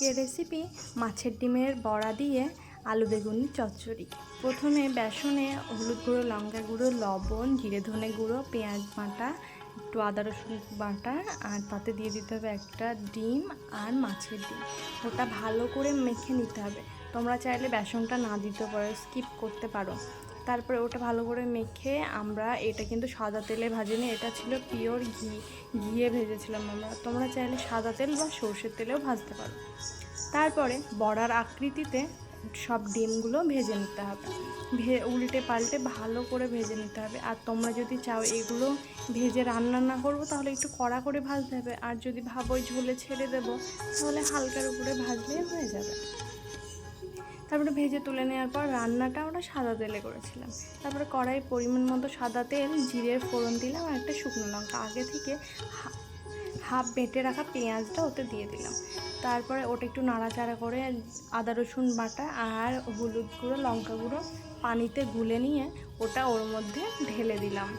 আজকের রেসিপি মাছের ডিমের বড়া দিয়ে আলু বেগুনি চচ্চড়ি। প্রথমে বেসনে হলুদ গুঁড়ো, লঙ্কা গুঁড়ো, লবণ, জিরে ধনে গুঁড়ো, পেঁয়াজ বাটা, একটু আদা রসুন বাটা, আর তাতে দিয়ে দিতে হবে একটা ডিম আর মাছের ডিম। ওটা ভালো করে মেখে নিতে হবে। তোমরা চাইলে বেসনটা না দিতে পারো, স্কিপ করতে পারো। তারপরে ওটা ভালো করে মেখে আমরা, এটা কিন্তু সাদা তেলে ভাজিনি, এটা ছিল পিওর ঘিয়ে ভেজেছিলাম আমরা। তোমরা চাইলে সাদা তেল বা সর্ষের তেলেও ভাজতে পারো। তারপরে বড়ার আকৃতিতে সব ডিমগুলো ভেজে নিতে হবে, উল্টে পাল্টে ভালো করে ভেজে নিতে হবে। আর তোমরা যদি চাও এগুলো ভেজে রান্না না করবো তাহলে একটু কড়া করে ভাজতে হবে, আর যদি ভাবো ঝোলে ছেড়ে দেবো তাহলে হালকার উপরে ভাজলেই হয়ে যাবে। তারপরে ভেজে তুলে নেওয়ার পর রান্নাটা আমরা সাদা তেলে করেছিলাম। তারপরে কড়াই পরিমাণ মতো সাদা তেল, জিরের ফোড়ন দিলাম আর একটা শুকনো লঙ্কা, আগে থেকে হাফ বেটে রাখা পেঁয়াজটা ওতে দিয়ে দিলাম। তারপরে ওটা একটু নাড়াচাড়া করে আদা রসুন বাটা আর হলুদ গুঁড়ো, লঙ্কা গুঁড়ো পানিতে গুলে নিয়ে ওটা ওর মধ্যে ঢেলে দিলাম।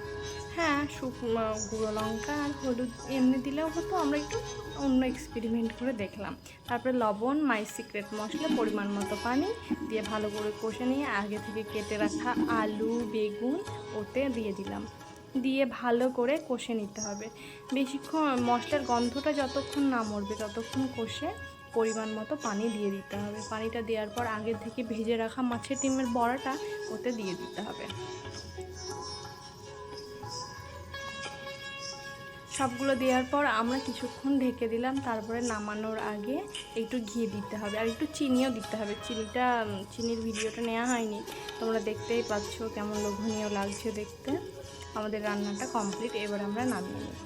হ্যাঁ, শুকনো গুঁড়ো লঙ্কা আর হলুদ এমনি দিলেও হতো, আমরা একটু অন্য এক্সপেরিমেন্ট করে দেখলাম। তারপরে লবণ, মাই সিক্রেট মশলা, পরিমাণ মতো পানি দিয়ে ভালো করে কষে নিয়ে আগে থেকে কেটে রাখা আলু বেগুন ওতে দিয়ে দিলাম, দিয়ে ভালো করে কষে নিতে হবে। বেশিক্ষণ মশলার গন্ধটা যতক্ষণ না মরবে ততক্ষণ কষে পরিমাণ মতো পানি দিয়ে দিতে হবে। পানিটা দেওয়ার পর আগে থেকে ভেজে রাখা মাছের ডিমের বড়াটা ওতে দিয়ে দিতে হবে। সবগুলো দেওয়ার পর আমরা কিছুক্ষণ ঢেকে দিলাম। তারপরে নামানোর আগে একটু ঘি দিতে হবে আর একটু চিনিও দিতে হবে। চিনির ভিডিওটা নেওয়া হয়নি, তোমরা দেখতেই পাচ্ছ কেমন লোভনীয় লাগছে দেখতে। আমাদের রান্নাটা কমপ্লিট, এবার আমরা নামিয়ে নিই।